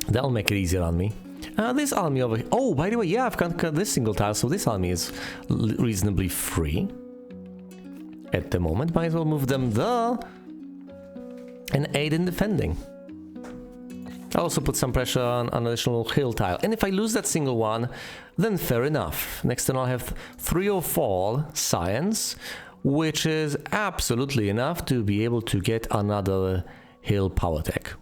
That'll make it easier on me. This army over here. Oh, by the way, yeah, I've conquered this single tile, so this army is reasonably free. At the moment, might as well move them there and aid in defending. I'll also put some pressure on an additional hill tile. And if I lose that single one, then fair enough. Next turn I'll have 3 or 4 science, which is absolutely enough to be able to get another hill power tech.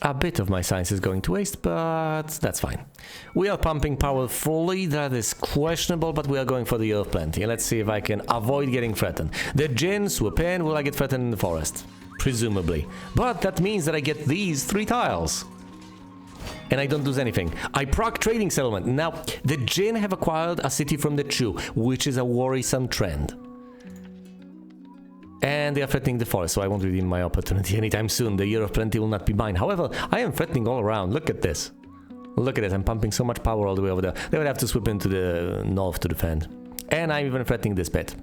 A bit of my science is going to waste, but that's fine. We are pumping power fully, that is questionable, but we are going for the Year of Plenty. And let's see if I can avoid getting threatened. The Jinn swoop in, will I get threatened in the forest? Presumably. But that means that I get these 3 tiles. And I don't lose anything. I proc trading settlement. Now, the Jinn have acquired a city from the Zhou, which is a worrisome trend. And they are threatening the forest, so I won't redeem my opportunity anytime soon. The Year of Plenty will not be mine. However, I am threatening all around. Look at this. Look at this. I'm pumping so much power all the way over there. They would have to swoop into the north to defend. And I'm even threatening this bit.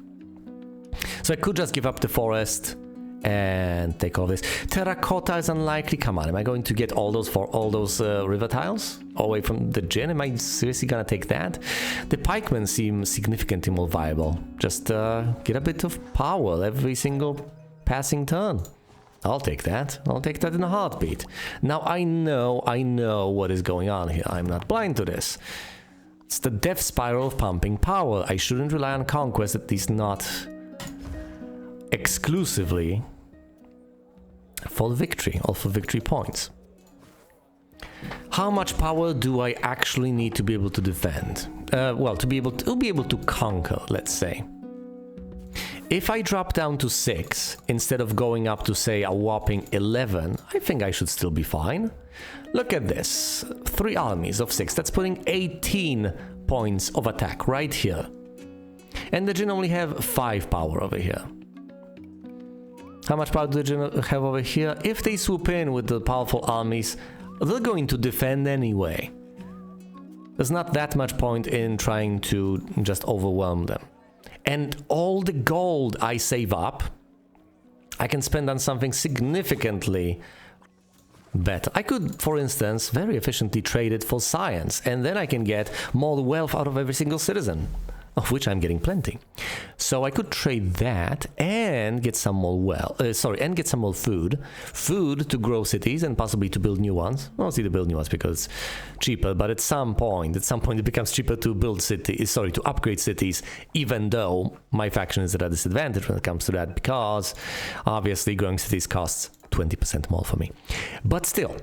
So I could just give up the forest and take all this. Terracotta is unlikely. Come on, am I going to get all those river tiles away from the gin? Am I seriously gonna take that? The pikemen seem significantly more viable. Just get a bit of power every single passing turn. I'll take that. I'll take that in a heartbeat. Now I know what is going on here. I'm not blind to this. It's the death spiral of pumping power. I shouldn't rely on conquest, at least not exclusively for victory or for victory points. How much power do I actually need to be able to defend? Well, to be able to conquer, let's say. If I drop down to 6 instead of going up to, say, a whopping 11, I think I should still be fine. Look at this. 3 armies of 6. That's putting 18 points of attack right here. And the Jin only have 5 power over here. How much power do the Jin have over here? If they swoop in with the powerful armies, they're going to defend anyway. There's not that much point in trying to just overwhelm them. And all the gold I save up, I can spend on something significantly better. I could, for instance, very efficiently trade it for science, and then I can get more wealth out of every single citizen, of which I'm getting plenty. So I could trade that and get some more and get some more food to grow cities and possibly to build new ones. Mostly to build new ones because it's cheaper, but at some point it becomes cheaper to build cities, to upgrade cities, even though my faction is at a disadvantage when it comes to that, because obviously growing cities costs 20% more for me. But still,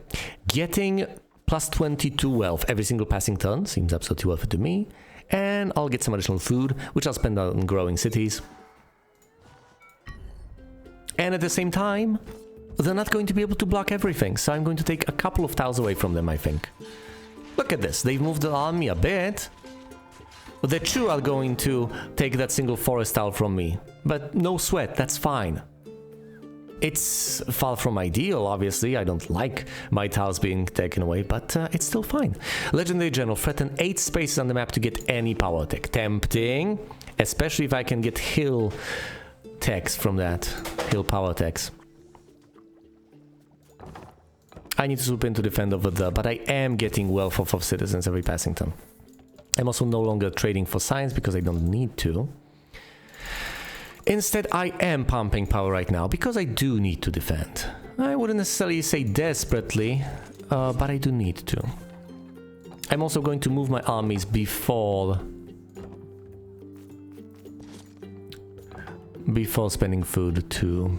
getting plus 22 wealth every single passing turn seems absolutely worth it to me. And I'll get some additional food, which I'll spend on growing cities. And at the same time, they're not going to be able to block everything, so I'm going to take a couple of tiles away from them, I think. Look at this, they've moved the army a bit. The Zhou are going to take that single forest tile from me, but no sweat, that's fine. It's far from ideal, obviously. I don't like my tiles being taken away, but it's still fine. Legendary General, threaten 8 spaces on the map to get any power tech. Tempting, especially if I can get hill techs from that. Hill power techs. I need to swoop in to defend over there, but I am getting wealth off of citizens every passing turn. I'm also no longer trading for science because I don't need to. Instead, I am pumping power right now because I do need to defend. I wouldn't necessarily say desperately, but I do need to. I'm also going to move my armies before spending food to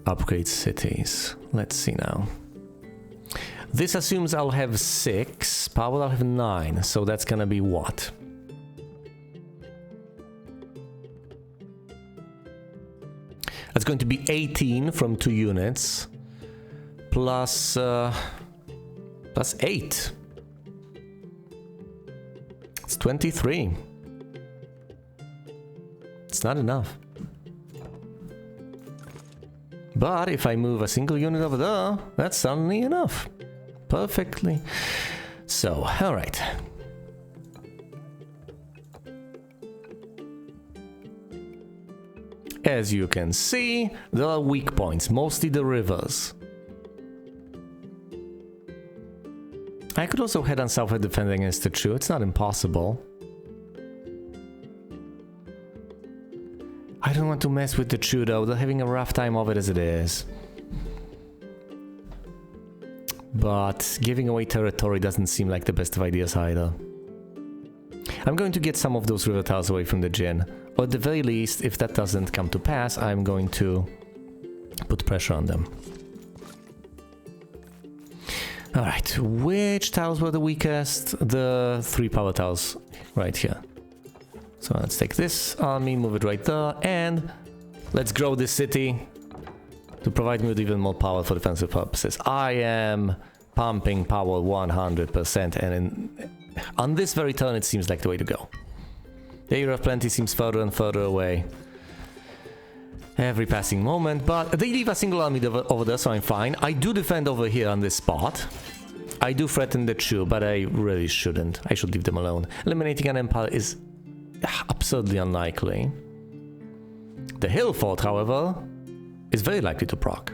upgrade cities. Let's see now. This assumes I'll have 6 power, I'll have 9, so that's gonna be what? That's going to be 18 from 2 units, plus 8. It's 23. It's not enough. But if I move a single unit over there, that's suddenly enough. Perfectly. So, alright. As you can see, there are weak points, mostly the rivers. I could also head on south defending against the Zhou, it's not impossible. I don't want to mess with the Zhou though, they're having a rough time of it as it is. But giving away territory doesn't seem like the best of ideas either. I'm going to get some of those river tiles away from the Jin. Or at the very least, if that doesn't come to pass, I'm going to put pressure on them. Alright, which tiles were the weakest? The 3 power tiles right here. So let's take this army, move it right there, and let's grow this city to provide me with even more power for defensive purposes. I am pumping power 100%, and on this very turn it seems like the way to go. The Year of Plenty seems further and further away. every passing moment, but they leave a single army over there, so I'm fine. I do defend over here on this spot. I do threaten the Zhou, but I really shouldn't. I should leave them alone. Eliminating an empire is absurdly unlikely. The hill fort, however, is very likely to proc.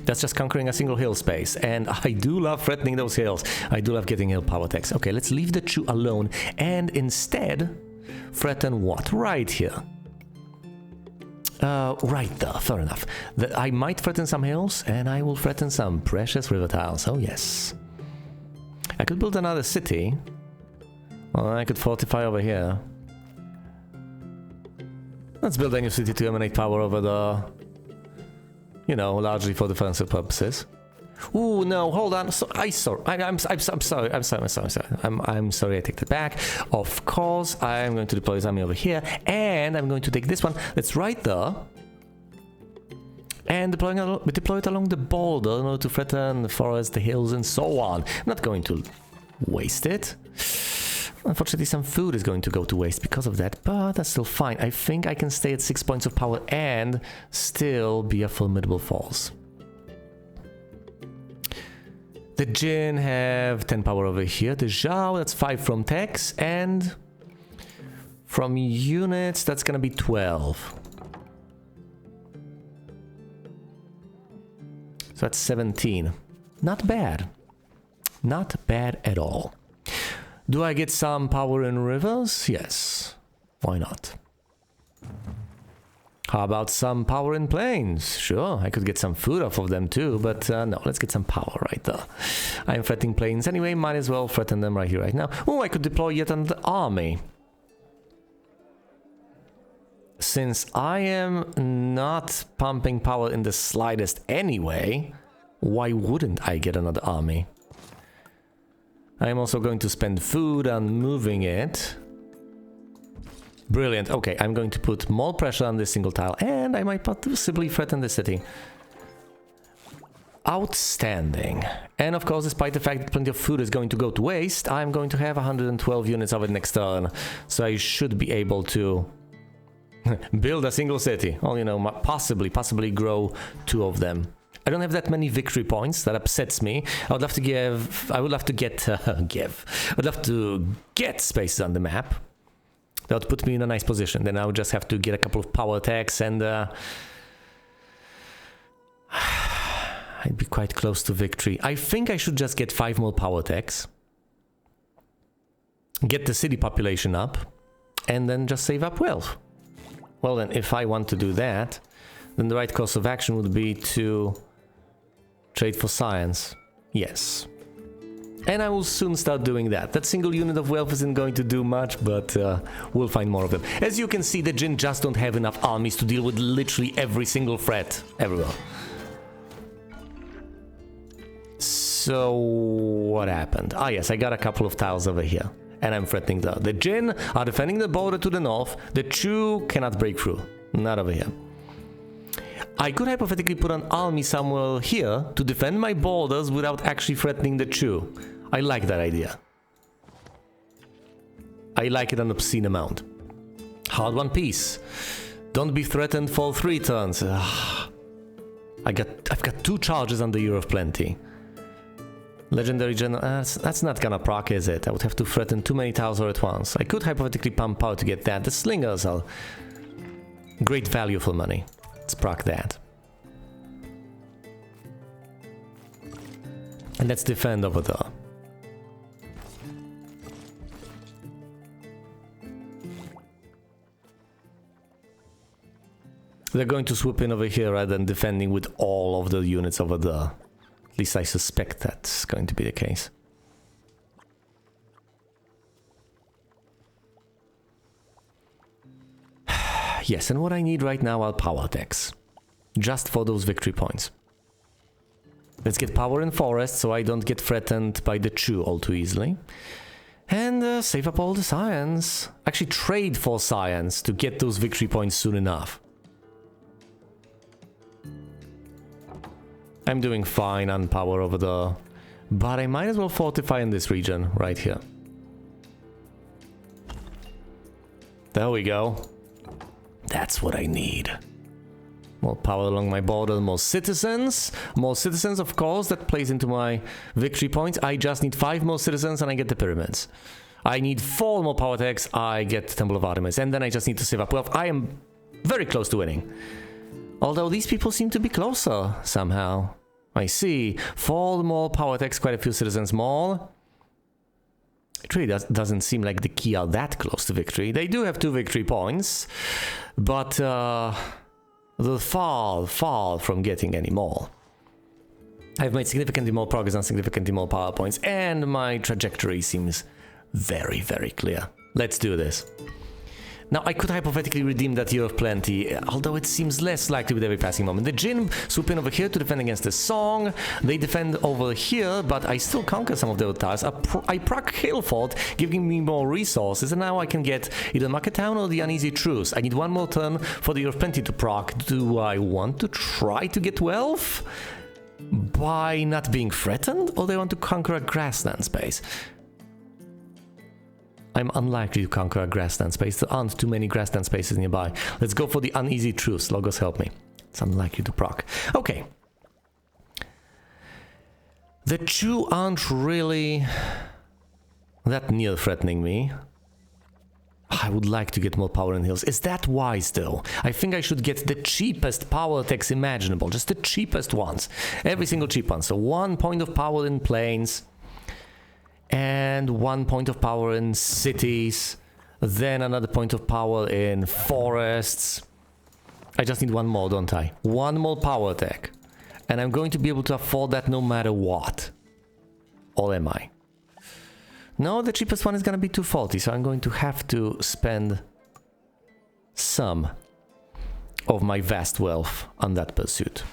That's just conquering a single hill space, and I do love threatening those hills. I do love getting hill power attacks. Okay, let's leave the Zhou alone, and instead threaten what? Right here. Right there, fair enough. I might threaten some hills, and I will threaten some precious river tiles. Oh yes. I could build another city. Or I could fortify over here. Let's build a new city to emanate power over the... You know, largely for defensive purposes. Ooh, no, hold on. I'm sorry. I'm sorry. I'm sorry. I take that back. Of course, I'm going to deploy this army over here, and I'm going to take this one that's right there, and deploy it along the border in order to threaten the forest, the hills, and so on. I'm not going to waste it. Unfortunately, some food is going to go to waste because of that, but that's still fine. I think I can stay at 6 points of power and still be a formidable force. The Jin have 10 power over here. The Zhou, that's 5 from techs, and from units, that's gonna be 12. So that's 17. Not bad. Not bad at all. Do I get some power in rivers? Yes. Why not? How about some power in plains? Sure, I could get some food off of them too, but no, let's get some power right there. I'm threatening plains anyway, might as well threaten them right here, right now. Oh, I could deploy yet another army. Since I am not pumping power in the slightest anyway, why wouldn't I get another army? I'm also going to spend food on moving it. Brilliant. Okay, I'm going to put more pressure on this single tile, and I might possibly threaten the city. Outstanding. And of course, despite the fact that plenty of food is going to go to waste, I'm going to have 112 units of it next turn. So I should be able to build a single city. Well, you know, possibly grow 2 of them. I don't have that many victory points. That upsets me. I would love to get spaces on the map. That would put me in a nice position. Then I would just have to get a couple of power attacks, and I'd be quite close to victory. I think I should just get 5 more power attacks, get the city population up, and then just save up wealth. Well then, if I want to do that, then the right course of action would be to trade for science. Yes. And I will soon start doing that. That single unit of wealth isn't going to do much, but we'll find more of them. As you can see, the Jin just don't have enough armies to deal with literally every single threat everywhere. So what happened? Ah yes, I got a couple of tiles over here, and I'm threatening the Jin are defending the border to the north. The Zhou cannot break through. Not over here. I could hypothetically put an army somewhere here to defend my borders without actually threatening the Zhou. I like that idea. I like it an obscene amount. Hard one piece. Don't be threatened for 3 turns. I've got 2 charges on the Year of Plenty. Legendary General, that's not gonna proc, is it? I would have to threaten too many tiles all at once. I could hypothetically pump power to get that. The Slingers are great value for money. Let's proc that. And let's defend over there. They're going to swoop in over here rather than defending with all of the units over there. At least I suspect that's going to be the case. Yes, and what I need right now are power attacks. Just for those victory points. Let's get power in forest so I don't get threatened by the Zhou all too easily. And save up all the science. Actually trade for science to get those victory points soon enough. I'm doing fine on power over there. But I might as well fortify in this region right here. There we go. That's what I need. More power along my border, more citizens. More citizens, of course, that plays into my victory points. I just need 5 more citizens and I get the pyramids. I need 4 more power attacks, I get Temple of Artemis. And then I just need to save up wealth. I am very close to winning. Although these people seem to be closer somehow. I see. 4 more power attacks, quite a few citizens more. It really doesn't seem like the key are that close to victory. They do have 2 victory points, but they're far from getting any more. I've made significantly more progress on significantly more power points, and my trajectory seems very, very clear. Let's do this. Now, I could hypothetically redeem that Year of Plenty, although it seems less likely with every passing moment. The Jinn swoop in over here to defend against the Song. They defend over here, but I still conquer some of their tiles. I proc Hillfort, giving me more resources, and now I can get either Market Town or the Uneasy Truce. I need 1 more turn for the Year of Plenty to proc. Do I want to try to get wealth by not being threatened, or do I want to conquer a grassland space? I'm unlikely to conquer a grassland space. There aren't too many grassland spaces nearby. Let's go for the Uneasy Truce. Logos, help me. It's unlikely to proc. Okay. The Zhou aren't really that near threatening me. I would like to get more power in hills. Is that wise, though? I think I should get the cheapest power attacks imaginable. Just the cheapest ones. Every single cheap one. So 1 point of power in plains. And 1 point of power in cities, then another point of power in forests. I just need 1 more, don't I? 1 more power attack. And I'm going to be able to afford that no matter what. Or am I? No, the cheapest one is going to be 240, so I'm going to have to spend some of my vast wealth on that pursuit.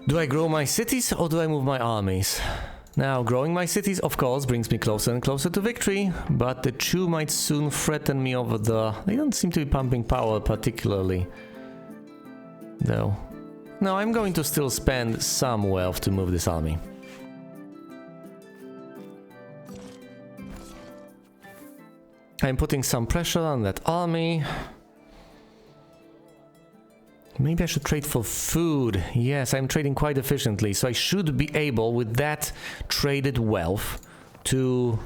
Do I grow my cities or do I move my armies? Now, growing my cities, of course, brings me closer and closer to victory, but the Zhou might soon threaten me over the... They don't seem to be pumping power particularly, though. No, I'm going to still spend some wealth to move this army. I'm putting some pressure on that army. Maybe I should trade for food. Yes, I'm trading quite efficiently, so I should be able, with that traded wealth, to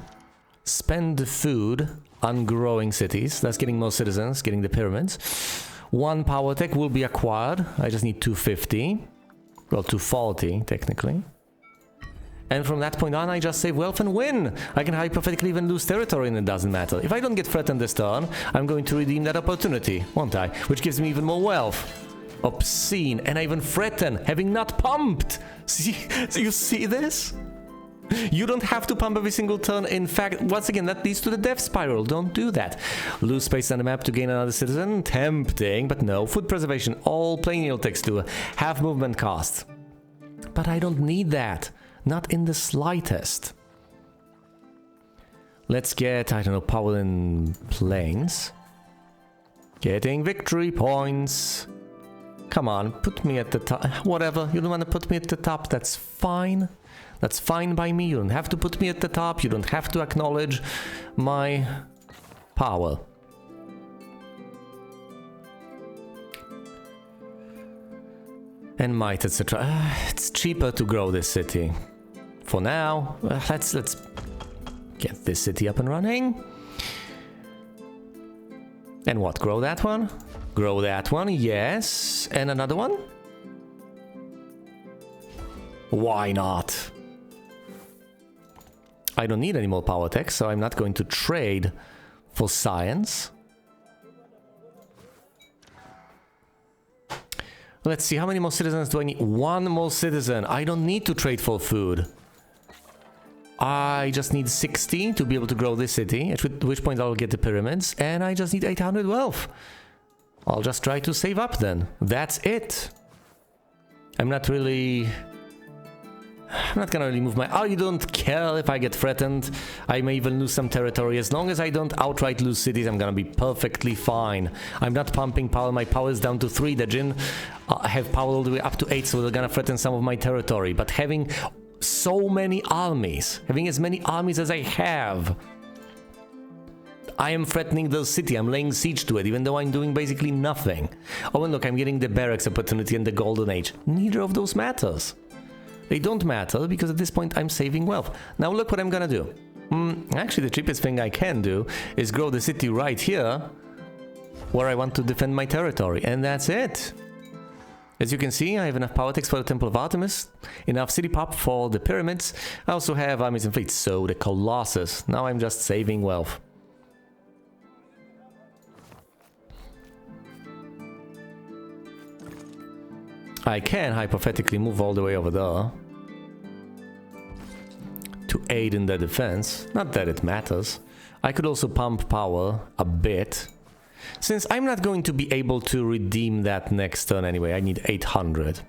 spend the food on growing cities. That's getting more citizens, getting the pyramids. 1 power tech will be acquired. I just need 250. Well, 240, technically. And from that point on, I just save wealth and win. I can hypothetically even lose territory and it doesn't matter. If I don't get threatened this turn, I'm going to redeem that opportunity, won't I? Which gives me even more wealth. Obscene, and I even threaten having not pumped. See, you see this? You don't have to pump every single turn. In fact, once again, that leads to the death spiral. Don't do that. Lose space on the map to gain another citizen. Tempting, but no. Food preservation. All plain takes to have movement cost. But I don't need that. Not in the slightest. Let's get, I don't know, power in plains. Getting victory points. Come on, put me at the top. Whatever, you don't want to put me at the top, that's fine. That's fine by me. You don't have to put me at the top. You don't have to acknowledge my power. And might, etc. It's cheaper to grow this city. For now, let's get this city up and running. And what, grow that one? Grow that one, yes. And another one? Why not? I don't need any more power tech, so I'm not going to trade for science. Let's see, how many more citizens do I need? 1 more citizen. I don't need to trade for food. I just need 60 to be able to grow this city, at which point I'll get the pyramids, and I just need 800 wealth. I'll just try to save up then. That's it. I'm not gonna really move my... I don't care if I get threatened. I may even lose some territory. As long as I don't outright lose cities, I'm gonna be perfectly fine. I'm not pumping power. My power is down to 3. The Jinn have power all the way up to 8, so they're gonna threaten some of my territory. But having so many armies, having as many armies as I have. I am threatening the city, I'm laying siege to it, even though I'm doing basically nothing. Oh, and look, I'm getting the barracks opportunity and the golden age. Neither of those matters. They don't matter, because at this point I'm saving wealth. Now look what I'm gonna do. Actually, the cheapest thing I can do is grow the city right here, where I want to defend my territory, and that's it. As you can see, I have enough politics for the Temple of Artemis, enough city pop for the pyramids. I also have armies and fleets, so the Colossus. Now I'm just saving wealth. I can hypothetically move all the way over there to aid in the defense. Not that it matters. I could also pump power a bit. Since I'm not going to be able to redeem that next turn anyway, I need 800.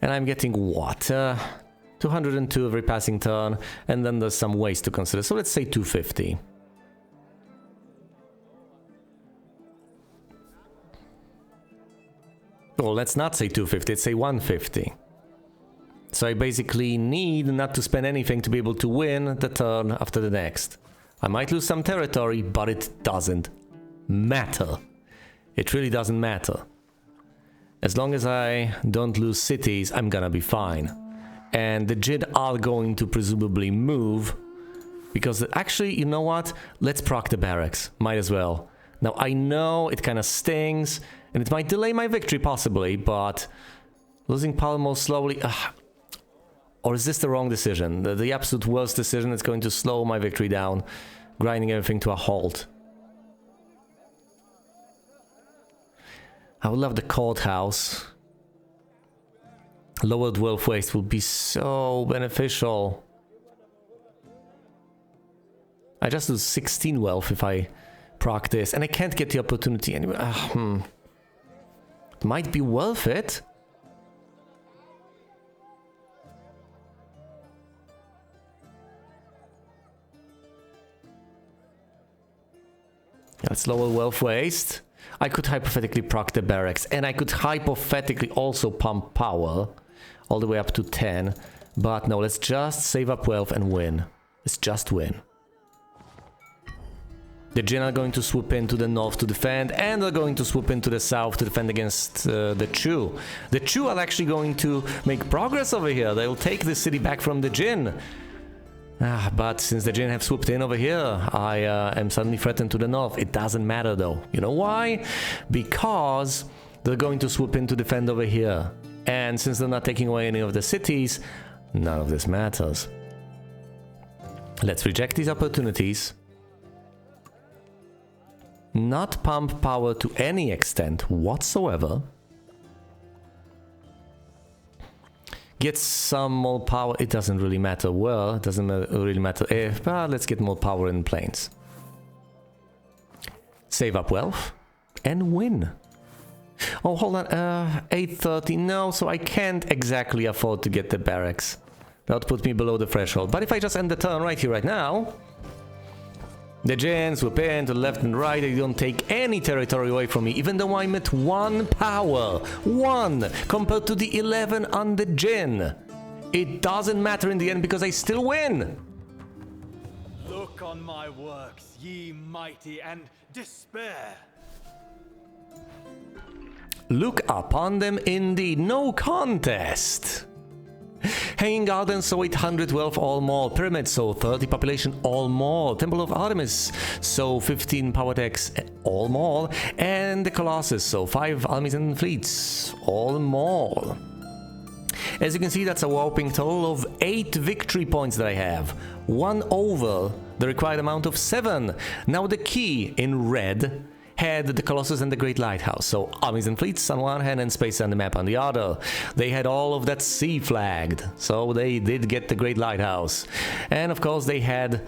And I'm getting what? 202 every passing turn, and then there's some ways to consider. So let's say 250. Well, let's not say 250, let's say 150. So I basically need not to spend anything to be able to win the turn after the next. I might lose some territory, but it doesn't matter. It really doesn't matter. As long as I don't lose cities, I'm gonna be fine. And the Jin are going to presumably move, because actually, you know what? Let's proc the barracks, might as well. Now I know it kind of stings, and it might delay my victory possibly, but losing power more slowly... Or is this the wrong decision? The absolute worst decision that's going to slow my victory down, grinding everything to a halt. I would love the courthouse. Lowered wealth waste will be so beneficial. I just lose 16 wealth if I proc this, and I can't get the opportunity anyway. It might be worth it. Let's lower wealth waste. I could hypothetically proc the barracks, and I could hypothetically also pump power all the way up to 10. But no, let's just save up wealth and win. Let's just win. The Jin are going to swoop into the north to defend, and they're going to swoop into the south to defend against the Zhou. The Zhou are actually going to make progress over here. They'll take the city back from the Jin. But since the Jin have swooped in over here, I am suddenly threatened to the north. It doesn't matter though. You know why? Because they're going to swoop in to defend over here. And since they're not taking away any of the cities, none of this matters. Let's reject these opportunities. Not pump power to any extent whatsoever. Get some more power. It doesn't really matter where. It doesn't really matter if. But let's get more power in plains. Save up wealth and win. Oh, hold on. 830. No, so I can't exactly afford to get the barracks. That would put me below the threshold. But if I just end the turn right here, right now, the Jin swoop in to the left and right. They don't take any territory away from me, even though I'm at 1 power. 1 compared to the 11 on the Jin. It doesn't matter in the end because I still win. Look on my works, ye mighty, and despair. Look upon them indeed. No contest. Hanging Gardens, so 800 wealth all more. Pyramids, so 30 population all more. Temple of Artemis, so 15 power tax all more. And the Colossus, so 5 armies and fleets all more. As you can see, that's a whopping total of 8 victory points that I have. 1 over the required amount of 7. Now the key in red had the Colossus and the Great Lighthouse, so armies and fleets on one hand and space on the map on the other. They had all of that sea flagged, so they did get the Great Lighthouse. And of course they had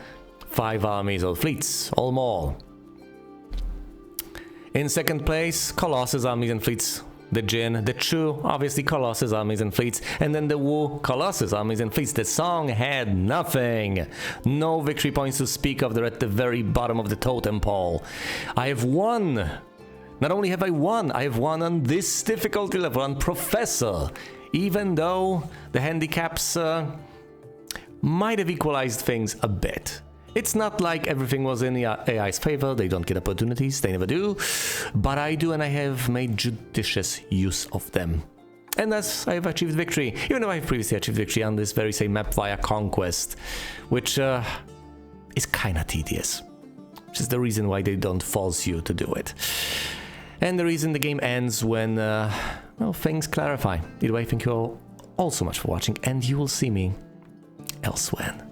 5 armies or fleets, all more. In second place, Colossus armies and fleets. The Jin, the Zhou, obviously Colossus armies and fleets, and then the Wu, Colossus armies and fleets. The Song had nothing. No victory points to speak of. They're at the very bottom of the totem pole. I have 1 Not only have I won, I have won on this difficulty level on Professor, even though the handicaps might have equalized things a bit. It's not like everything was in the AI's favor, they don't get opportunities, they never do, but I do, and I have made judicious use of them. And thus, I have achieved victory, even though I have previously achieved victory on this very same map via Conquest, which is kinda tedious. Which is the reason why they don't force you to do it. And the reason the game ends when, well, things clarify. Either way, thank you all so much for watching, and you will see me elsewhere.